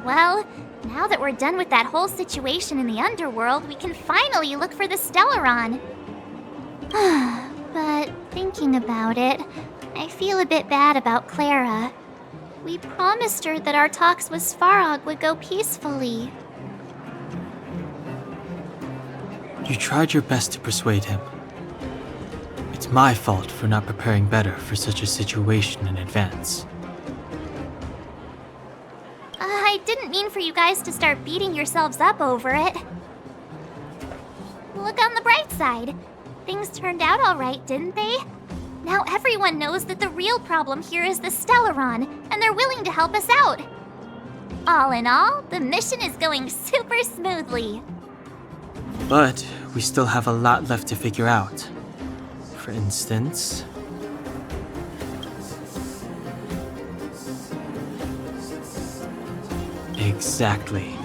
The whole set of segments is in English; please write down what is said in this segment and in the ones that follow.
Well, now that we're done with that whole situation in the underworld, we can finally look for the Stellaron. But thinking about it, I feel a bit bad about Clara. We promised her that our talks with Svarog would go peacefully. You tried your best to persuade him. It's my fault for not preparing better for such a situation in advance. I didn't mean for you guys to start beating yourselves up over it. Look on the bright side. Things turned out alright, didn't they? Now everyone knows that the real problem here is the Stellaron, and they're willing to help us out. All in all, the mission is going super smoothly. But we still have a lot left to figure out. For instance... Exactly.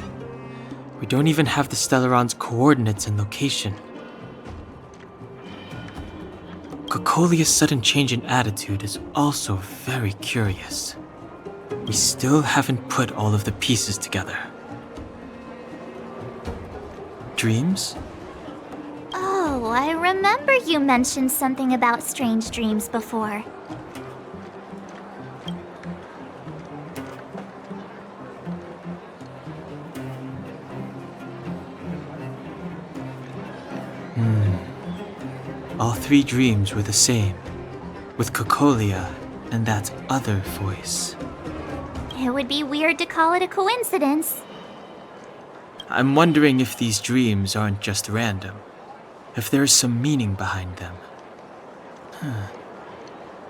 We don't even have the Stellaron's coordinates and location. Cocolia's sudden change in attitude is also very curious. We still haven't put all of the pieces together. Dreams? Oh, I remember you mentioned something about strange dreams before. All three dreams were the same, with Cocolia and that other voice. It would be weird to call it a coincidence. I'm wondering if these dreams aren't just random, if there's some meaning behind them.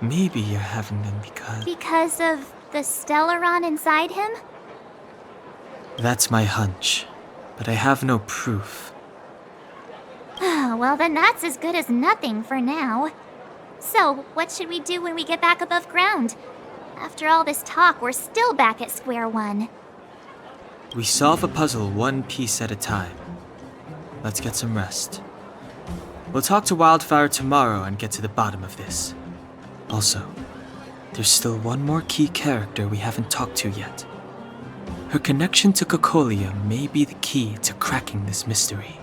Maybe you're having them because... Because of the Stellaron inside him? That's my hunch, but I have no proof. Well, then that's as good as nothing for now. So, what should we do when we get back above ground? After all this talk, we're still back at square one. We solve a puzzle one piece at a time. Let's get some rest. We'll talk to Wildfire tomorrow and get to the bottom of this. Also, there's still one more key character we haven't talked to yet. Her connection to Cocolia may be the key to cracking this mystery.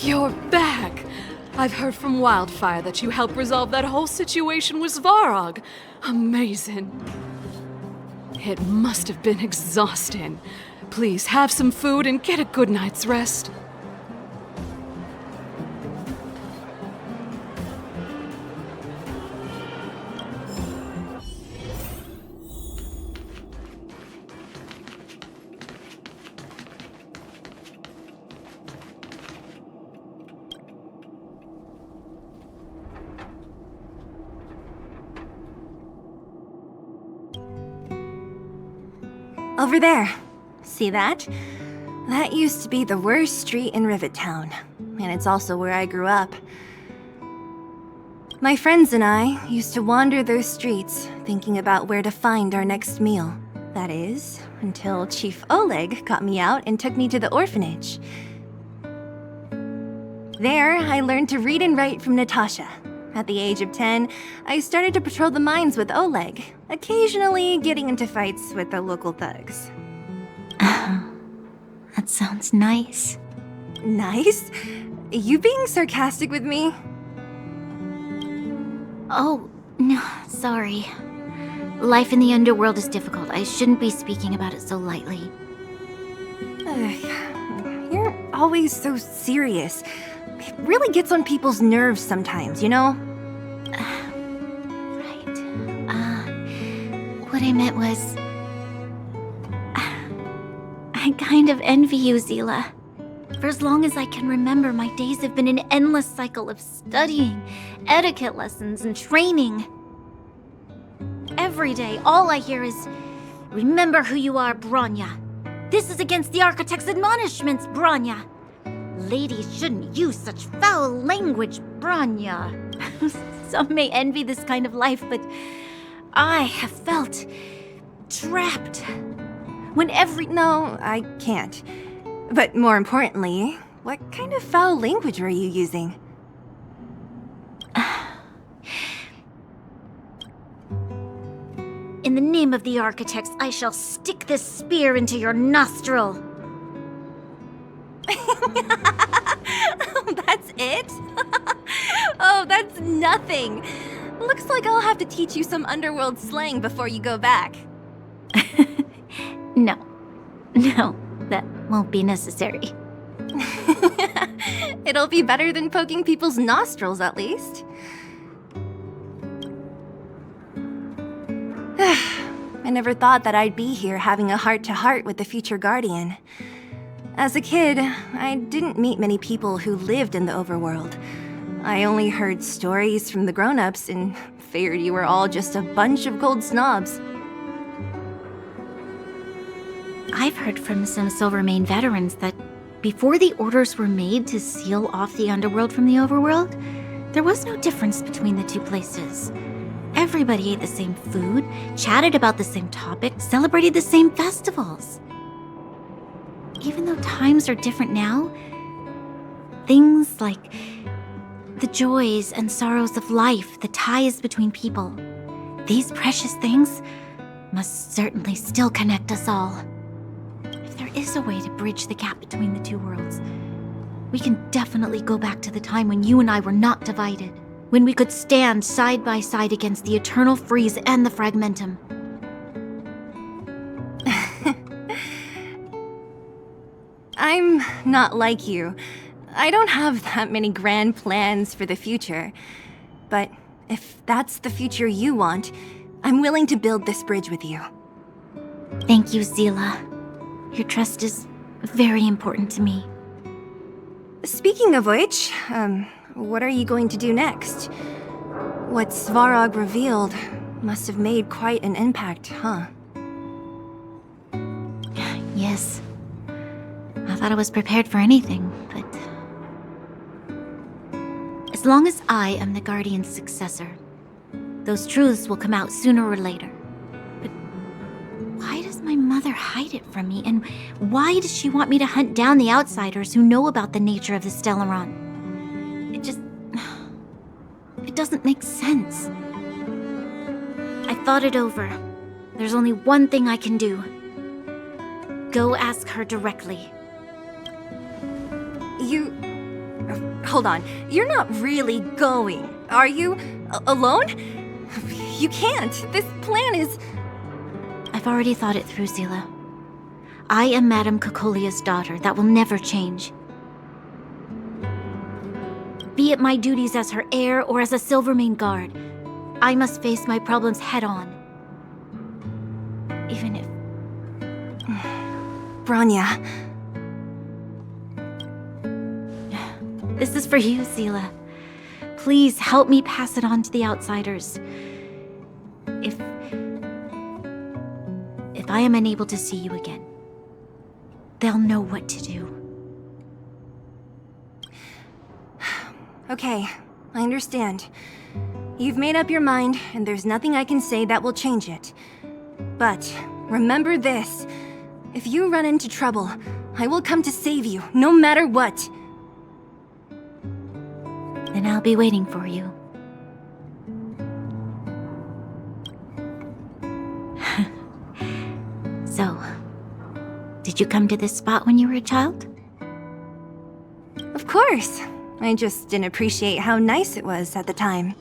You're back! I've heard from Wildfire that you helped resolve that whole situation with Svarog. Amazing. It must have been exhausting. Please have some food and get a good night's rest. Over there. See that? That used to be the worst street in Rivet Town, and it's also where I grew up. My friends and I used to wander those streets, thinking about where to find our next meal. That is, until Chief Oleg got me out and took me to the orphanage. There, I learned to read and write from Natasha. At the age of 10, I started to patrol the mines with Oleg, occasionally getting into fights with the local thugs. That sounds nice. Nice? You being sarcastic with me? Oh, no, sorry. Life in the underworld is difficult. I shouldn't be speaking about it so lightly. You're always so serious. It really gets on people's nerves sometimes, you know? Right. What I meant was... I kind of envy you, Seele. For as long as I can remember, my days have been an endless cycle of studying, etiquette lessons, and training. Every day, all I hear is, "Remember who you are, Bronya. This is against the Architect's admonishments, Bronya. Ladies shouldn't use such foul language, Bronya." Some may envy this kind of life, but I have felt trapped. No, I can't. But more importantly, what kind of foul language were you using? In the name of the Architects, I shall stick this spear into your nostril. That's it? Oh, that's nothing. Looks like I'll have to teach you some underworld slang before you go back. No, that won't be necessary. It'll be better than poking people's nostrils, at least. I never thought that I'd be here having a heart-to-heart with the future Guardian. As a kid, I didn't meet many people who lived in the overworld. I only heard stories from the grown-ups and figured you were all just a bunch of cold snobs. I've heard from some Silvermane veterans that before the orders were made to seal off the underworld from the overworld, there was no difference between the two places. Everybody ate the same food, chatted about the same topics, celebrated the same festivals. Even though times are different now, things like the joys and sorrows of life, the ties between people, these precious things must certainly still connect us all. If there is a way to bridge the gap between the two worlds, we can definitely go back to the time when you and I were not divided, when we could stand side by side against the Eternal Freeze and the Fragmentum. I'm not like you. I don't have that many grand plans for the future. But if that's the future you want, I'm willing to build this bridge with you. Thank you, Seele. Your trust is very important to me. Speaking of which, what are you going to do next? What Svarog revealed must have made quite an impact, huh? Yes. I thought I was prepared for anything, but... As long as I am the Guardian's successor, those truths will come out sooner or later. But why does my mother hide it from me, and why does she want me to hunt down the outsiders who know about the nature of the Stellaron? It doesn't make sense. I thought it over. There's only one thing I can do. Go ask her directly. Hold on. You're not really going, are you? Alone? You can't. This plan is... I've already thought it through, Seele. I am Madame Cocolia's daughter. That will never change. Be it my duties as her heir or as a Silvermane guard, I must face my problems head-on. Even if... Bronya... This is for you, Seele. Please help me pass it on to the outsiders. If I am unable to see you again, they'll know what to do. Okay, I understand. You've made up your mind, and there's nothing I can say that will change it. But remember this. If you run into trouble, I will come to save you, no matter what. Then I'll be waiting for you. So, did you come to this spot when you were a child? Of course. I just didn't appreciate how nice it was at the time.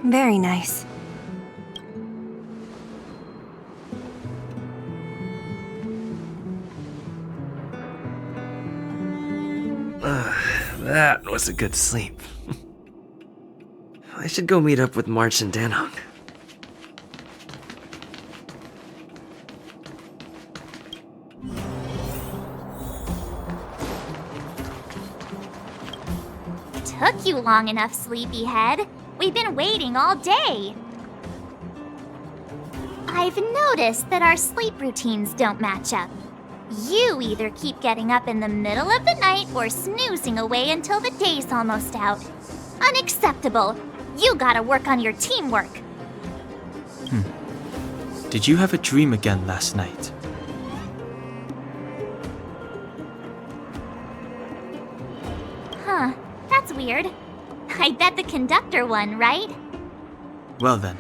Very nice. That was a good sleep. I should go meet up with March and Danhong. long enough, sleepyhead. We've been waiting all day. I've noticed that our sleep routines don't match up. You either keep getting up in the middle of the night or snoozing away until the day's almost out. Unacceptable. You gotta work on your teamwork. Did you have a dream again last night? Huh, that's weird. I bet the conductor won, right? Well then,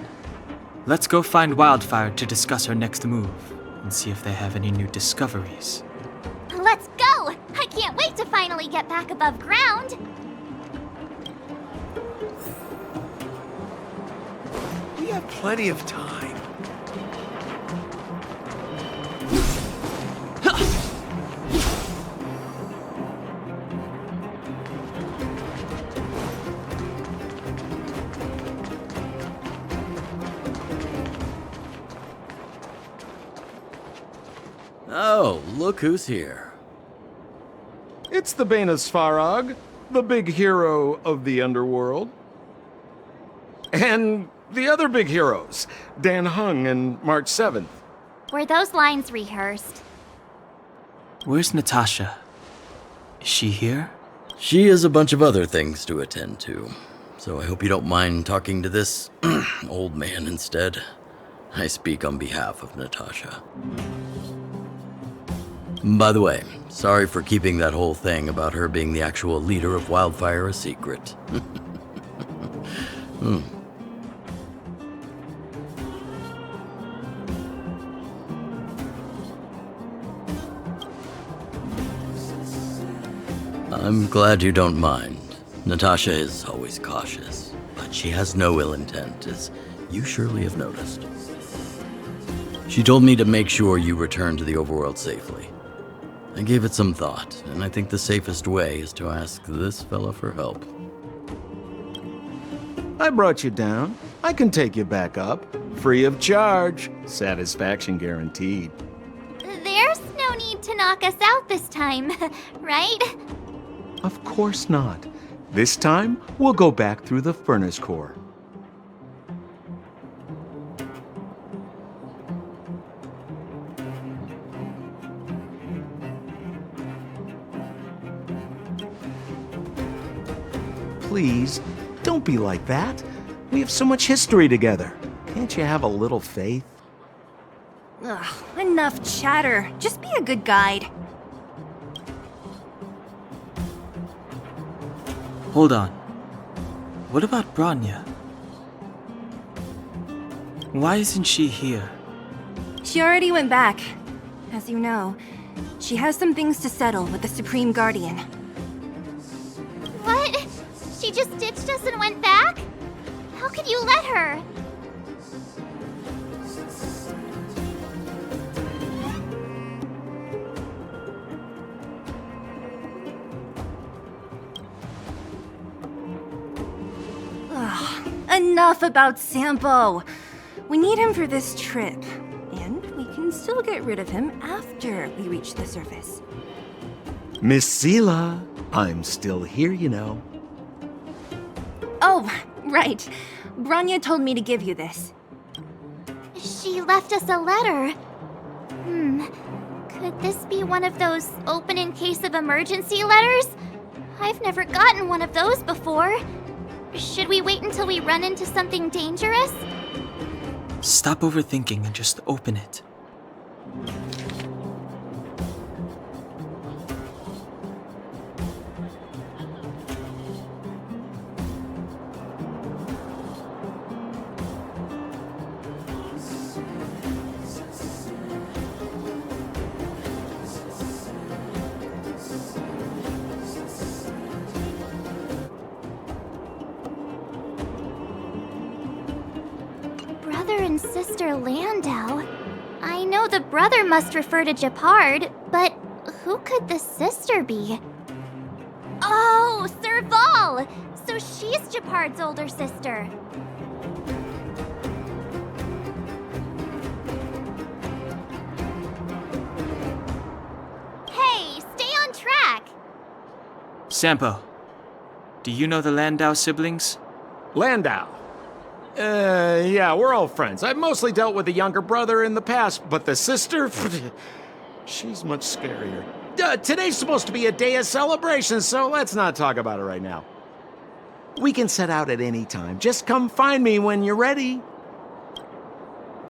let's go find Wildfire to discuss our next move and see if they have any new discoveries. Let's go! I can't wait to finally get back above ground! We have plenty of time. Oh, look who's here. It's the Banus Farag, the big hero of the underworld. And the other big heroes, Dan Hung and March 7th. Were those lines rehearsed? Where's Natasha? Is she here? She has a bunch of other things to attend to, so I hope you don't mind talking to this old man instead. I speak on behalf of Natasha. By the way, sorry for keeping that whole thing about her being the actual leader of Wildfire a secret. I'm glad you don't mind. Natasha is always cautious, but she has no ill intent, as you surely have noticed. She told me to make sure you return to the overworld safely. I gave it some thought, and I think the safest way is to ask this fella for help. I brought you down. I can take you back up. Free of charge. Satisfaction guaranteed. There's no need to knock us out this time, right? Of course not. This time, we'll go back through the furnace core. Please, don't be like that. We have so much history together. Can't you have a little faith? Ugh, enough chatter. Just be a good guide. Hold on. What about Bronya? Why isn't she here? She already went back. As you know, she has some things to settle with the Supreme Guardian. What? She just ditched us and went back? How could you let her? Ugh, enough about Sampo. We need him for this trip, and we can still get rid of him after we reach the surface. Miss Seele, I'm still here, you know. Oh, right. Bronya told me to give you this. She left us a letter. Could this be one of those open in case of emergency letters? I've never gotten one of those before. Should we wait until we run into something dangerous? Stop overthinking and just open it. Brother and sister Landau. I know the brother must refer to Japard, but who could the sister be? Oh, Serval! So she's Japard's older sister. Hey, stay on track! Sampo, do you know the Landau siblings? Landau. Yeah, we're all friends. I've mostly dealt with the younger brother in the past, but the sister, she's much scarier. Today's supposed to be a day of celebration, so let's not talk about it right now. We can set out at any time. Just come find me when you're ready.